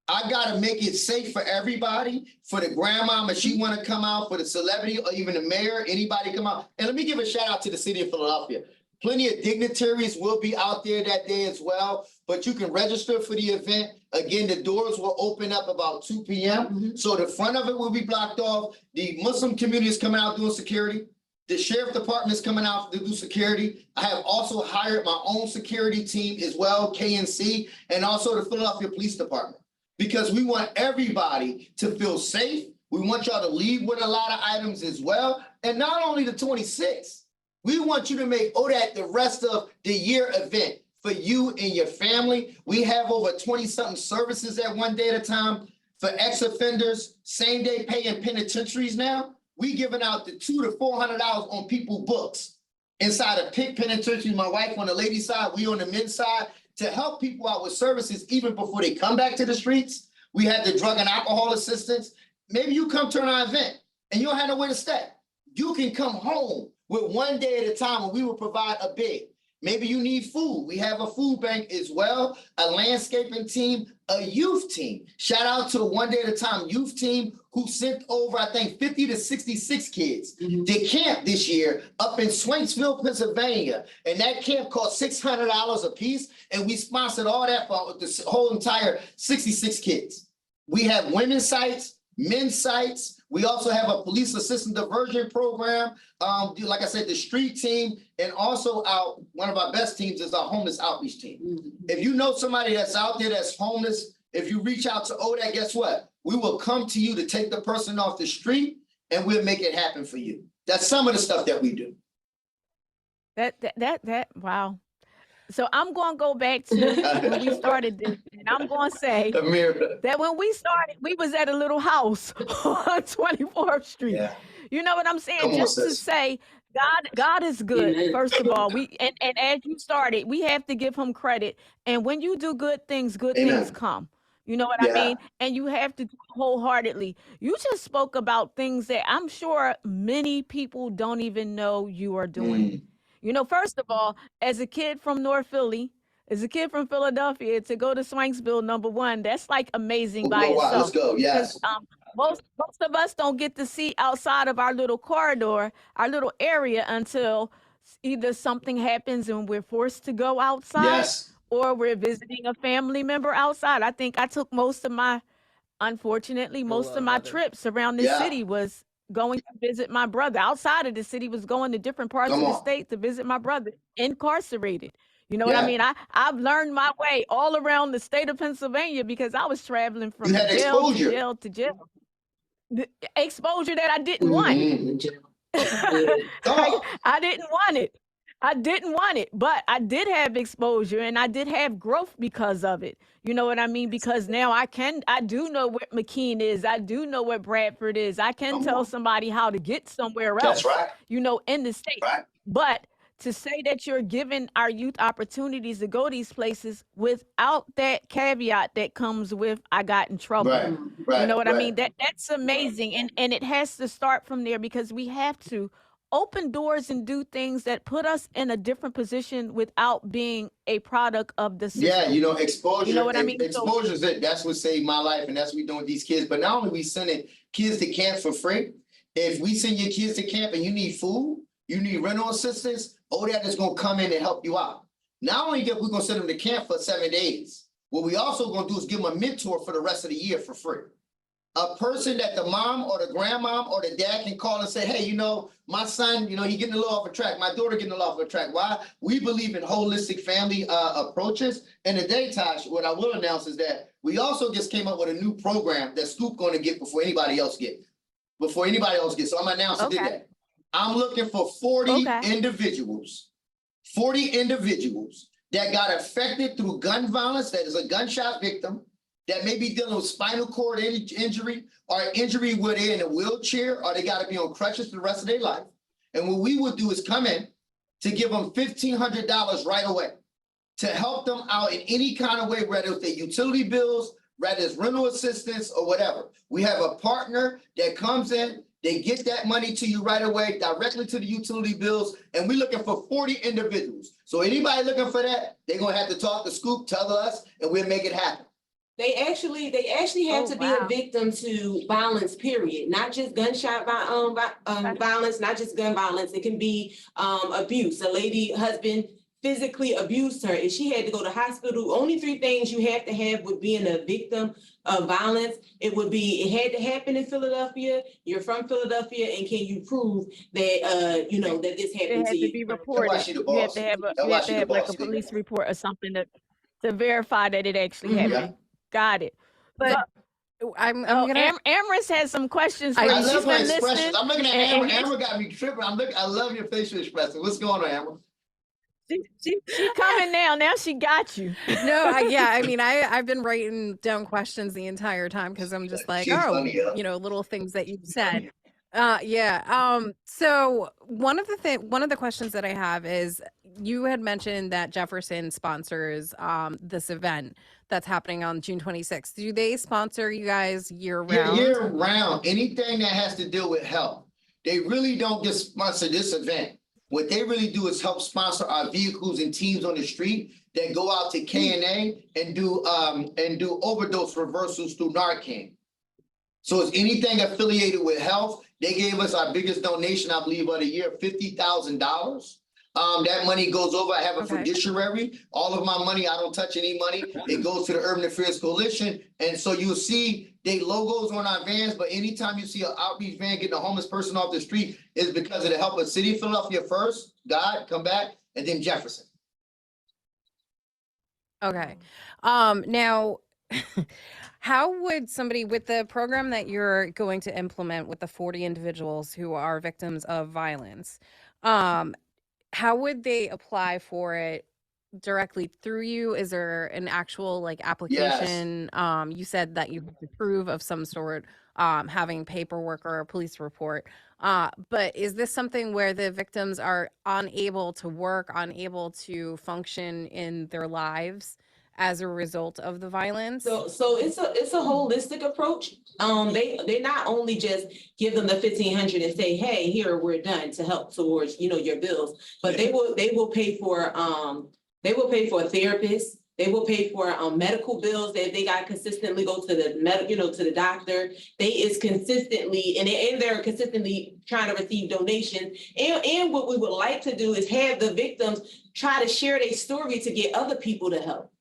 I gotta make it safe for everybody, for the grandma, if she wanna come out, for the celebrity, or even the mayor, anybody come out. And let me give a shout out to the city of Philadelphia. Plenty of dignitaries will be out there that day as well, but you can register for the event. Again, the doors will open up about 2 p.m. So the front of it will be blocked off. The Muslim community is coming out doing security. The sheriff department is coming out to do security. I have also hired my own security team as well, KNC, and also the Philadelphia Police Department, because we want everybody to feel safe. We want y'all to leave with a lot of items as well. And not only the 26th, we want you to make ODAAT the rest of the year event for you and your family. We have over 20-something services at one day at a time for ex-offenders, same-day pay in penitentiaries now. We giving out the $200 to $400 on people books inside of Pick Penitentiary. My wife on the ladies' side, we on the men's side, to help people out with services even before they come back to the streets. We have the drug and alcohol assistance. Maybe you come to our event and you don't have nowhere to stay. You can come home with one day at a time, and we will provide a bed. Maybe you need food. We have a food bank as well, a landscaping team, a youth team. Shout out to the One Day at a Time youth team, who sent over, I think, 50 to 66 kids to camp this year up in Swanksville, Pennsylvania. And that camp cost $600 a piece. And we sponsored all that for the whole entire 66 kids. We have women's sites, men's sites. We also have a police assistant diversion program. Like I said, the street team, and also one of our best teams is our homeless outreach team. If you know somebody that's out there that's homeless, if you reach out to ODAAT, guess what? We will come to you to take the person off the street, and we'll make it happen for you. That's some of the stuff that we do. Wow. So I'm going to go back to when we started this, and I'm going to say that when we started, we was at a little house on 24th Street. Yeah. You know what I'm saying? Just to say, God is good. First of all, and as you started, we have to give him credit. And when you do good things come. You know what I mean? And you have to do it wholeheartedly. You just spoke about things that I'm sure many people don't even know you are doing. You know, first of all, as a kid from North Philly, as a kid from Philadelphia, to go to Swanksville, number one, that's like amazing by Worldwide, let's itself. go. Because Yes. most of us don't get to see outside of our little corridor, our little area, until either something happens and we're forced to go outside, Yes. or we're visiting a family member outside. I think I took unfortunately, most of my trips around the Yeah. city was going to visit my brother. Outside of the city was going to different parts Come of the on. state to visit my brother incarcerated. You know what I Yeah. mean? I've learned my way all around the state of Pennsylvania because I was traveling You from had jail to exposure. jail to jail. The exposure that I didn't want. Mhm. I, Talk. I didn't want it. I didn't want it, but I did have exposure and I did have growth because of it. You know what I mean? Because now I do know where McKean is. I do know where Bradford is. I can Come tell on. somebody how to get somewhere That's else, right. you know, in the state. Right. But to say that you're giving our youth opportunities to go these places without that caveat that comes with, I got in trouble. Right. Right. You know what I mean? Right. That's amazing. And it has to start from there because we have to open doors and do things that put us in a different position without being a product of the system. Yeah, you know, exposure. You know what I mean? So Exposure is it. That's what saved my life, and that's what we doing with these kids. But not only we sending kids to camp for free, if we send your kids to camp and you need food, you need rental assistance, ODAAT is gonna come in and help you out. Not only that we're gonna send them to camp for 7 days, what we also gonna do is give them a mentor for the rest of the year for free. A person that the mom or the grandmom or the dad can call and say, hey, you know, my son, you know, he getting a little off a track. My daughter getting a little off a track. Why? We believe in holistic family approaches. And today, Tosh, what I will announce is that we also just came up with a new program that Scoop going to get before anybody else gets. So I'm announcing today. I'm looking for 40 individuals that got affected through gun violence, that is a gunshot victim, that may be dealing with spinal cord injury or injury where they're in a wheelchair or they got to be on crutches for the rest of their life. And what we would do is come in to give them $1,500 right away to help them out in any kind of way, whether it's their utility bills, whether it's rental assistance or whatever. We have a partner that comes in, they get that money to you right away, directly to the utility bills, and we're looking for 40 individuals. So anybody looking for that, they're gonna have to talk to Scoop, tell us, and we'll make it happen. They actually have to be a victim to violence, period, not just gunshot violence, not just gun violence. It can be abuse. A lady husband physically abused her and she had to go to hospital. Only 3 things you have to have with being a victim of violence. It had to happen in Philadelphia. You're from Philadelphia, and can you prove that you know that this happened to you? be reported. You have to have like a police report or something to verify that it actually happened. Got it. But I'm gonna. Amris has some questions for I you. love She's my been expressions. listening. I'm looking at Amber. Amber got me tripping. I love your facial expression. What's going on, Amber? She coming now. Now she got you. No, I mean, I've been writing down questions the entire time because I'm just like, funny, you know, little things that you've said. So one of the questions that I have is, you had mentioned that Jefferson sponsors this event that's happening on June 26th. Do they sponsor you guys year round? Year round. Anything that has to do with health. They really don't just sponsor this event. What they really do is help sponsor our vehicles and teams on the street that go out to K&A and do overdose reversals through Narcan. So it's anything affiliated with health. They gave us our biggest donation, I believe, of the year, $50,000. That money goes over. I have a fiduciary. All of my money, I don't touch any money. It goes to the Urban Affairs Coalition. And so you'll see they logos on our vans, but anytime you see an outreach van getting a homeless person off the street, is because of the help of City of Philadelphia first, God, come back, and then Jefferson. Okay. Now, how would somebody, with the program that you're going to implement with the 40 individuals who are victims of violence, how would they apply for it directly through you? Is there an actual like application? You said that you have to prove of some sort, having paperwork or a police report. But is this something where the victims are unable to work, unable to function in their lives as a result of the violence? So it's a holistic approach. They not only just give them the $1,500 and say, hey, here, we're done, to help towards, you know, your bills, but they will pay for They will pay for a therapist. They will pay for medical bills that they got consistently go to the to the doctor. They is consistently and they're consistently trying to receive donations. And what we would like to do is have the victims try to share their story to get other people to help.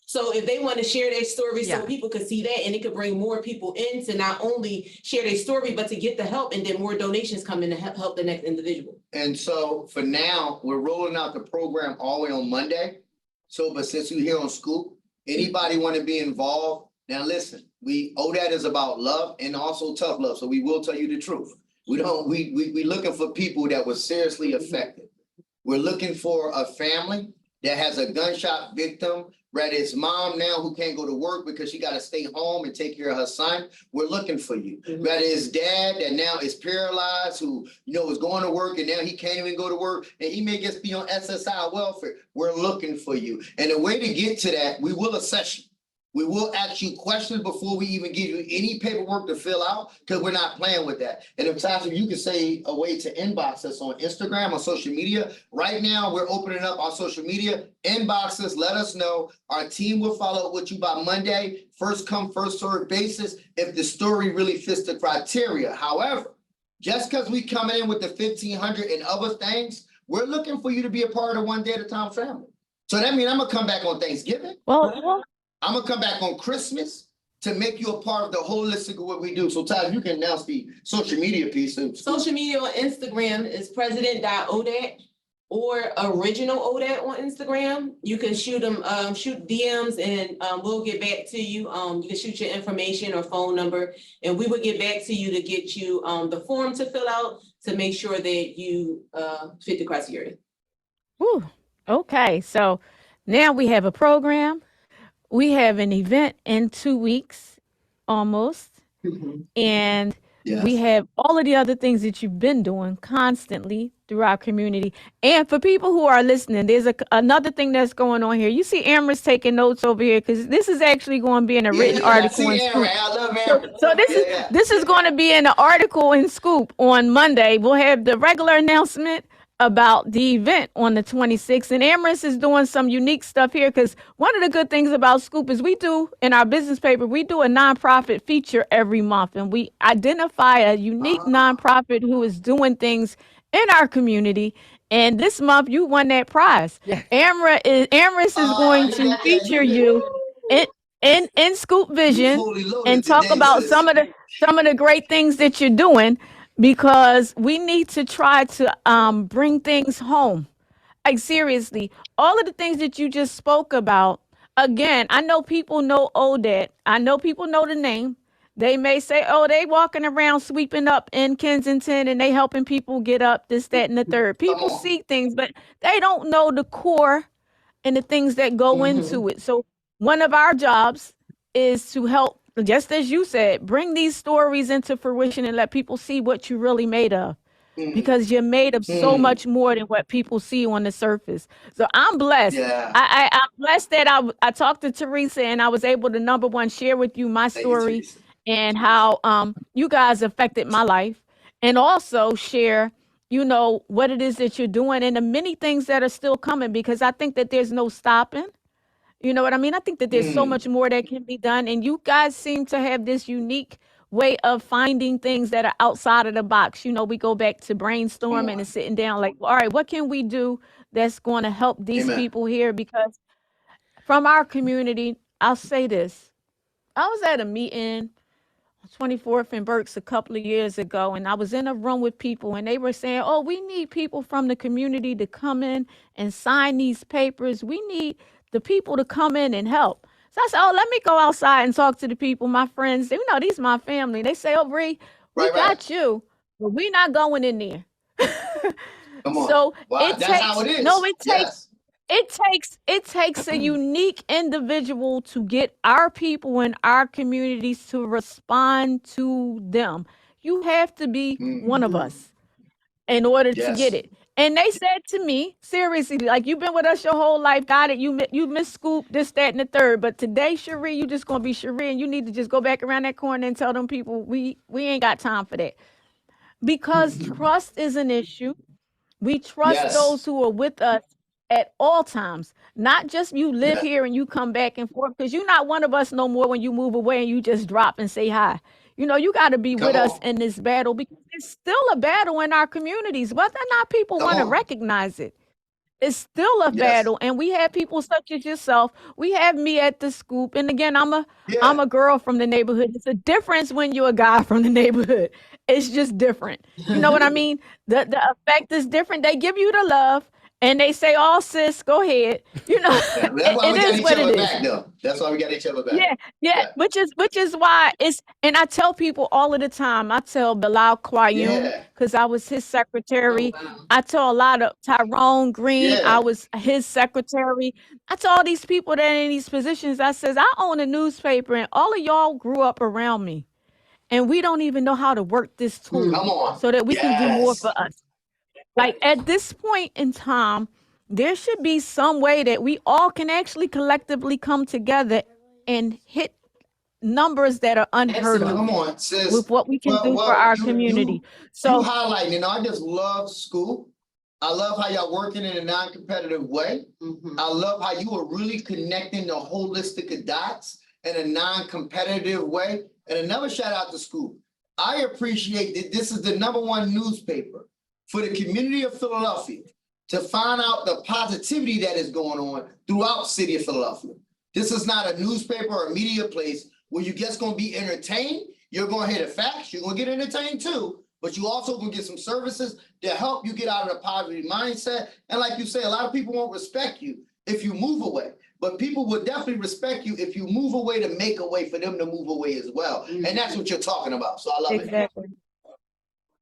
So if they want to share their story so people could see that, and it could bring more people in to not only share their story, but to get the help, and then more donations come in to help the next individual. And so for now, we're rolling out the program all the way on Monday. So, but since you're here on Scoop, anybody want to be involved? Now listen, ODAAT is about love and also tough love. So we will tell you the truth. We looking for people that were seriously affected. We're looking for a family that has a gunshot victim, whether it's mom now who can't go to work because she got to stay home and take care of her son. We're looking for you. Whether it's dad that now is paralyzed, who is going to work and now he can't even go to work and he may just be on SSI welfare. We're looking for you. And the way to get to that, we will assess you. We will ask you questions before we even give you any paperwork to fill out, because we're not playing with that. And if Tasha, you can say a way to inbox us on Instagram or social media. Right now, we're opening up our social media. Inbox us, let us know. Our team will follow up with you by Monday. First come, first served basis if the story really fits the criteria. However, just because we coming in with the 1,500 and other things, we're looking for you to be a part of One Day at a Time family. So that means I'm going to come back on Thanksgiving. Well, I'm gonna come back on Christmas to make you a part of the holistic of what we do. So Ty, you can announce the social media piece. Social media on Instagram is president.odat or original ODAAT on Instagram. You can shoot DMs and we'll get back to you. You can shoot your information or phone number and we will get back to you to get you the form to fill out to make sure that you fit the criteria. whew, okay, so now we have a program. We have an event in 2 weeks, almost, and we have all of the other things that you've been doing constantly through our community. And for people who are listening, there's another thing that's going on here. You see Amber's taking notes over here because this is actually going to be in a written article in Scoop. I love Amber. So this is going to be in an article in Scoop on Monday. We'll have the regular announcement about the event on the 26th. And Amherst is doing some unique stuff here because one of the good things about Scoop is we do, in our business paper, we do a nonprofit feature every month. And we identify a unique nonprofit who is doing things in our community. And this month, you won that prize. Yeah. Amherst is going to feature you in Scoop Vision and talk about some of the great things that you're doing, because we need to try to bring things home. Like seriously, all of the things that you just spoke about, again, I know people know ODAAT. I know people know the name. They may say, oh, they walking around sweeping up in Kensington and they helping people get up, this, that, and the third. People see things, but they don't know the core and the things that go into it. So one of our jobs is to help, just as you said, bring these stories into fruition and let people see what you're really made of. Because you're made of so much more than what people see on the surface. So I'm blessed. Yeah. I'm blessed that I talked to Teresa and I was able to, number one, share with you my story and how you guys affected my life, and also share, what it is that you're doing and the many things that are still coming, because I think that there's no stopping. You know what I mean? I think that there's so much more that can be done. And you guys seem to have this unique way of finding things that are outside of the box. We go back to brainstorming and sitting down like, all right, what can we do that's going to help these people here? Because from our community, I'll say this. I was at a meeting on 24th and Berks a couple of years ago, and I was in a room with people, and they were saying, oh, we need people from the community to come in and sign these papers. We need the people to come in and help. So I said, oh, let me go outside and talk to the people, my friends. These are my family. They say, oh, Bree, we got you, but we're not going in there. Come on. So that's how it is. No, it takes a unique individual to get our people in our communities to respond to them. You have to be one of us in order to get it. And they said to me, seriously, like, you've been with us your whole life, got it. You missed Scoop, this, that, and the third. But today, Sherri, you just going to be Sherri, and you need to just go back around that corner and tell them people, we ain't got time for that. Because trust is an issue. We trust those who are with us at all times, not just you live here and you come back and forth, because you're not one of us no more when you move away and you just drop and say hi. You got to be Come with us on. in this battle, because it's still a battle in our communities, whether or not people Come want to on. recognize it. It's still a Yes. battle, and we have people such as yourself. We have me at the Scoop, and again, I'm Yeah. a girl from the neighborhood. It's a difference when you're a guy from the neighborhood. It's just different. You know what I mean? The effect is different. They give you the love, and they say, "Oh, sis, go ahead." That's why It we got is each what it other is. back, though. That's why we got each other back. Yeah, yeah, Yeah. which is why it's, and I tell people all of the time. I tell Bilal Qayyum, Yeah. because I was his Oh, secretary. wow. I tell a lot of Tyrone Green, I Yeah. was his secretary. I tell all these people that are in these positions, I says, I own a newspaper and all of y'all grew up around me. And we don't even know how to work this tool Come on. so that we can do more Yes. for us. Like at this point in time, there should be some way that we all can actually collectively come together and hit numbers that are unheard of Come Absolutely. on, sis. with what we can do for Well, our you community. you So highlighting, I just love school. I love how y'all working in a non-competitive way. I love how you are really connecting the holistic of dots in a non-competitive way. And another shout out to school. I appreciate that this is the #1 newspaper for the community of Philadelphia to find out the positivity that is going on throughout the city of Philadelphia. This is not a newspaper or a media place where you just gonna be entertained. You're gonna hear the facts, you're gonna get entertained too, but you also gonna get some services to help you get out of the poverty mindset. And like you say, a lot of people won't respect you if you move away, but people will definitely respect you if you move away to make a way for them to move away as well. And that's what you're talking about. So I love it. exactly.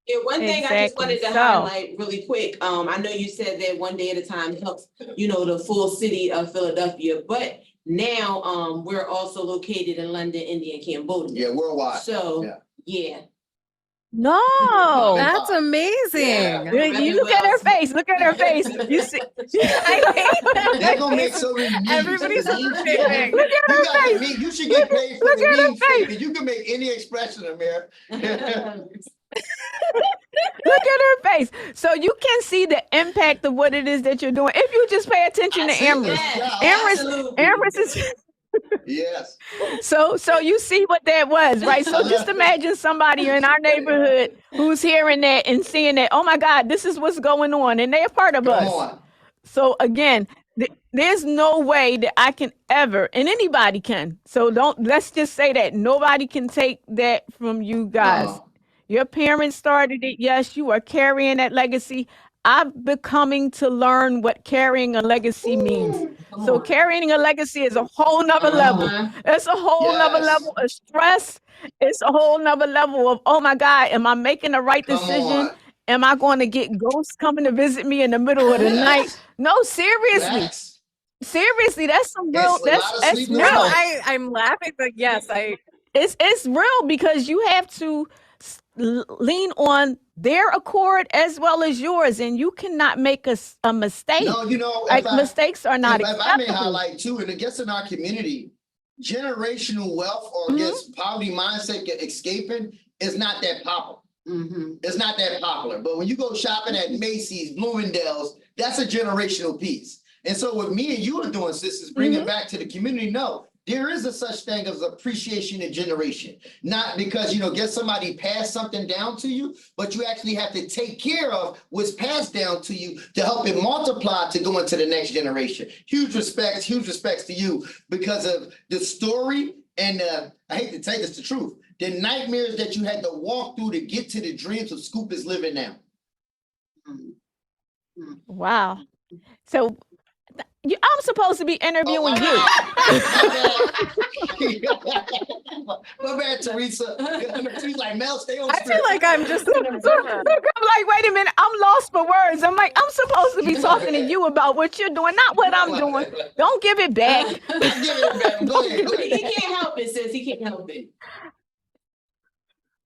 Yeah, one thing I just wanted to So highlight really quick. I know you said that one day at a time helps, the full city of Philadelphia, but now we're also located in London, India, and Cambodia. Yeah, worldwide. So, Yeah. yeah. no. That's amazing. Yeah. You look at her face. Look at her face. You see. I hate that. They're gonna make so many memes. Everybody's You on the should same get- thing. Look at You her got the face. meme. You should get paid for Look the at her meme face. statement. You can make any expression, Amir. Look at her face. So you can see the impact of what it is that you're doing if you just pay attention to Emrys. Emrys is Yes. so you see what that was, right? So just imagine somebody in our neighborhood who's hearing that and seeing that, oh my God, this is what's going on, and they're a part of Come us. on. So again, there's no way that I can ever, and anybody can. So let's just say that nobody can take that from you guys. Uh-huh. Your parents started it. Yes, you are carrying that legacy. I'm becoming to learn what carrying a legacy means. So carrying a legacy is a whole nother level. It's a whole nother Yes. level of stress. It's a whole nother level of, oh my God, am I making the right Come decision? on. Am I going to get ghosts coming to visit me in the middle of the night? Yes. No, seriously. Yes. Seriously, that's some real, It's a lot of that's sleepless real. No, nights. I'm laughing, but yes, It's real, because you have to lean on their accord as well as yours, and you cannot make a mistake. No, Like mistakes are not if I may acceptable. highlight too, and I guess in our community, generational wealth or I guess poverty mindset escaping is not that popular. It's not that popular. But when you go shopping at Macy's, Bloomingdale's, that's a generational piece. And so what me and you are doing, sis, is bringing back to the community. No, there is a such thing as appreciation of generation. Not because, get somebody passed something down to you, but you actually have to take care of what's passed down to you to help it multiply to go into the next generation. Huge respects to you because of the story. And I hate to say this, the truth, the nightmares that you had to walk through to get to the dreams of Scoop is living now. Wow. So I'm supposed to be interviewing you. My bad, Teresa. She's like, Mel, stay on I script. feel like I'm just an Look, observer. I'm like, wait a minute, I'm lost for words. I'm like, I'm supposed to be talking to you about what you're doing, not what I'm doing. Don't give it back. Give it back. Go ahead. He can't help it, sis. He can't help it.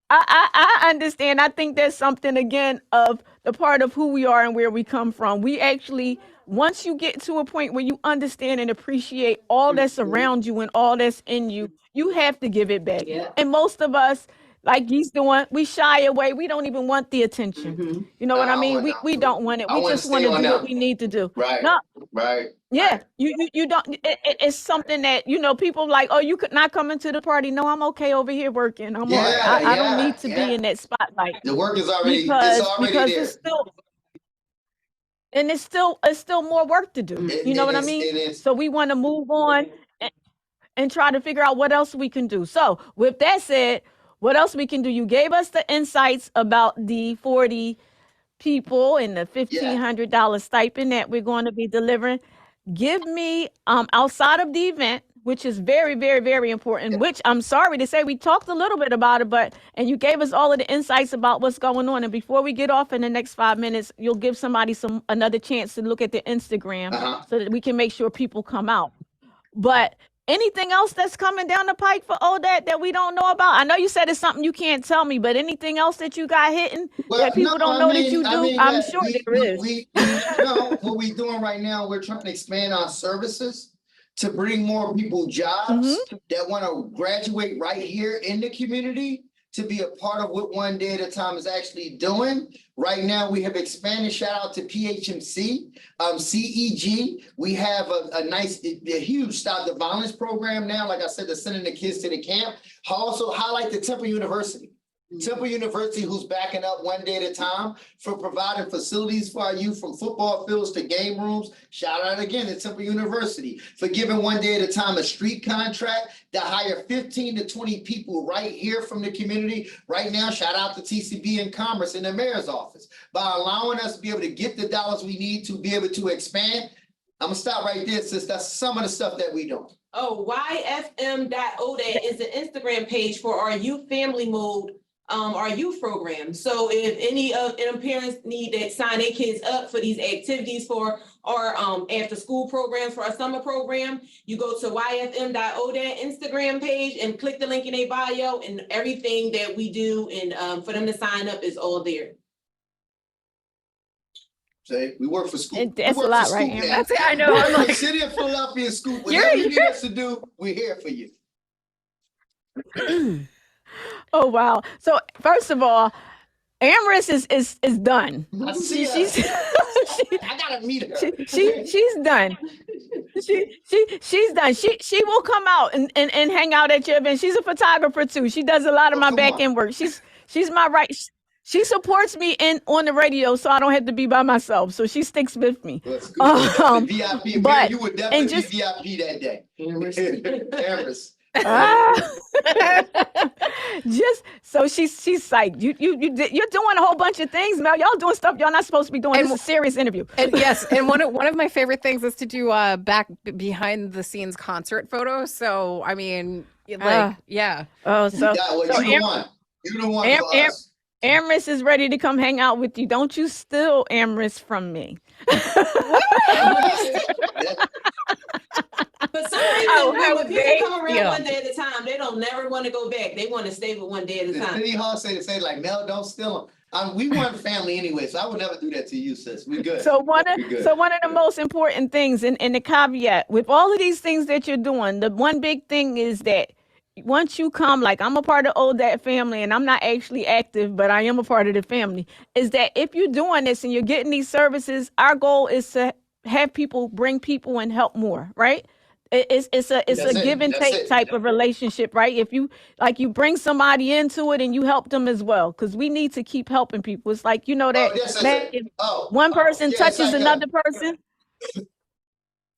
I understand. I think there's something, again, of the part of who we are and where we come from. We actually, once you get to a point where you understand and appreciate all that's around you and all that's in you, you have to give it back. Yeah. And most of us, like he's doing, we shy away. We don't even want the attention. You know what I mean? We don't want it. We just want to do what we need to do. Right. No, Right. Yeah, Right. you don't. It's something that people like. Oh, you could not come into the party. No, I'm okay over here working. I'm all right. Yeah, I don't yeah, need to be yeah. in that spotlight The work is already, it's because already it's there. still and it's still more work to do. You know what I mean? It is. So we want to move on and try to figure out what else we can do. So with that said, what else we can do? You gave us the insights about the 40 people and the Yeah. $1,500 stipend that we're going to be delivering. Give me outside of the event, which is very, very, very important, which I'm sorry to say we talked a little bit about it, and you gave us all of the insights about what's going on. And before we get off in the next 5 minutes, you'll give somebody another chance to look at the Instagram so that we can make sure people come out. But anything else that's coming down the pike for ODAAT that we don't know about? I know you said it's something you can't tell me, but anything else that you got hitting that people don't know that you do? I'm sure there is. We know what we're doing right now. We're trying to expand our services to bring more people jobs that want to graduate right here in the community to be a part of what One Day at a Time is actually doing. Right now, we have expanded. Shout out to PHMC, CEG. We have a huge Stop the Violence program now. Like I said, they're sending the kids to the camp. I also highlight the Temple University. Temple University, who's backing up One Day at a Time for providing facilities for our youth, from football fields to game rooms. Shout out again to Temple University for giving One Day at a Time a street contract to hire 15 to 20 people right here from the community. Right now, shout out to TCB and Commerce in the mayor's office by allowing us to be able to get the dollars we need to be able to expand. I'm gonna stop right there, sis. That's some of the stuff that we do. Oh, YFM.ODAAT is the Instagram page for our youth family mode, our youth program. So if any of them parents need to sign their kids up for these activities for our after school programs, for our summer program, you go to YFM.ODAAT Instagram page and click the link in their bio, and everything that we do and for them to sign up is all there. Say, we work for school. And that's a lot, right? That's it. I know. I'm We're like, City of Philadelphia School. Whatever you need us to do, we're here for you. Oh wow! So first of all, Amris is done. I see her. She's I gotta meet her. she's done. She's done. She will come out and hang out at your event. She's a photographer too. She does a lot of my back end work. She's my right. She supports me on the radio, so I don't have to be by myself. So she sticks with me. That's good. VIP, but you would definitely be VIP that day. Amris. Just so she's psyched. You're doing a whole bunch of things, Mel. Y'all doing stuff y'all not supposed to be doing. It's a serious interview. And yes, and one of my favorite things is to do back behind the scenes concert photos. So I mean, like yeah. Oh, so you the one for us. Amris is ready to come hang out with you. Don't you steal Amris from me. But some reason, when people come around One Day at a Time, they don't never want to go back. They want to stay with One Day at a Time. City Hall say like, Mel, don't steal them. We want family anyway, so I would never do that to you, sis. We're good. So one of the most important things, and the caveat with all of these things that you're doing, the one big thing is that once you come, like I'm a part of ODAAT family, and I'm not actually active, but I am a part of the family, is that if you're doing this and you're getting these services, our goal is to have people bring people and help more, right? It's a give and take type of relationship, right? If you bring somebody into it and you help them as well, because we need to keep helping people. It's like, if one person touches another person.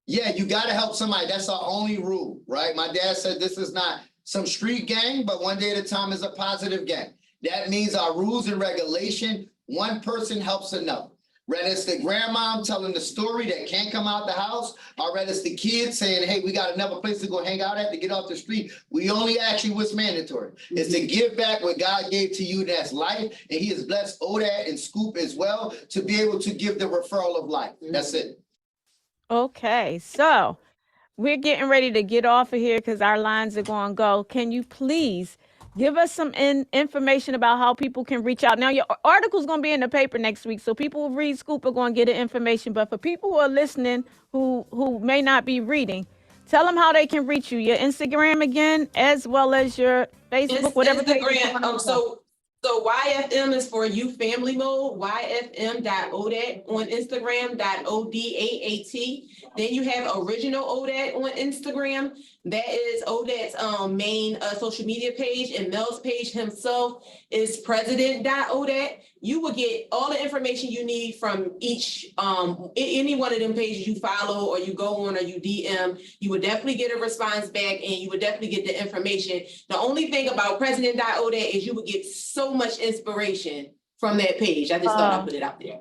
Yeah, you got to help somebody. That's our only rule, right? My dad said this is not some street gang, but One Day at a Time is a positive gang. That means our rules and regulation, one person helps another. Whether it's the grandma telling the story that can't come out the house, or whether it's the kids saying, hey, we got another place to go hang out at to get off the street. We only ask you what's mandatory. It's to give back what God gave to you, that's life. And he has blessed ODAAT and Scoop as well to be able to give the referral of life. That's it. Okay, so we're getting ready to get off of here because our lines are going to go. Can you please give us some information about how people can reach out? Now, your article's going to be in the paper next week, so people who read Scoop are going to get the information. But for people who are listening who may not be reading, tell them how they can reach you. Your Instagram again, as well as your Facebook, whatever. Instagram. So YFM is for Youth Family Mode, YFM.ODAT on Instagram, .ODAAT. Then you have Original ODAT on Instagram. That is ODAT's main social media page, and Mel's page himself is President.ODAT. You will get all the information you need from each, any one of them pages you follow or you go on or you DM. You would definitely get a response back and you would definitely get the information. The only thing about President.ODAT is you would get so much inspiration from that page. I just thought I'd put it out there.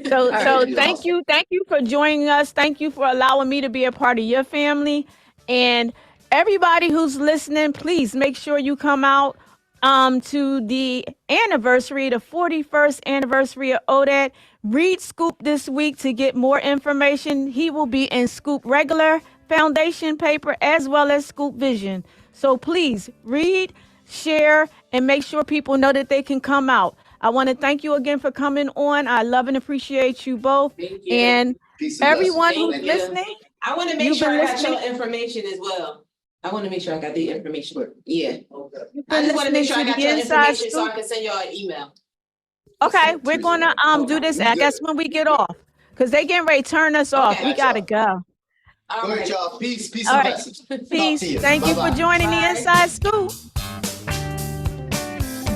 So right. thank you for joining us. Thank you for allowing me to be a part of your family. And everybody who's listening, please make sure you come out to the anniversary, the 41st anniversary of ODAAT. Read Scoop this week to get more information. He will be in Scoop regular foundation paper as well as Scoop Vision. So please read, share, and make sure people know that they can come out. I want to thank you again for coming on. I love and appreciate you both. Thank you. And everyone who's Thank you. listening, I want to make You've sure been I got listening? your information as well. I want to make sure I got the information. Yeah. you've I been just want to make sure I listening got to your the Inside information so I Scoop. can send y'all an email. Okay, we're gonna do this. I guess when we get off, because they getting ready to turn us off. Okay. We gotta go. All Go ahead, right. y'all. Peace All and right. blessings. Talk Peace. to you. Thank you for Bye-bye. joining the Bye. Inside Scoop.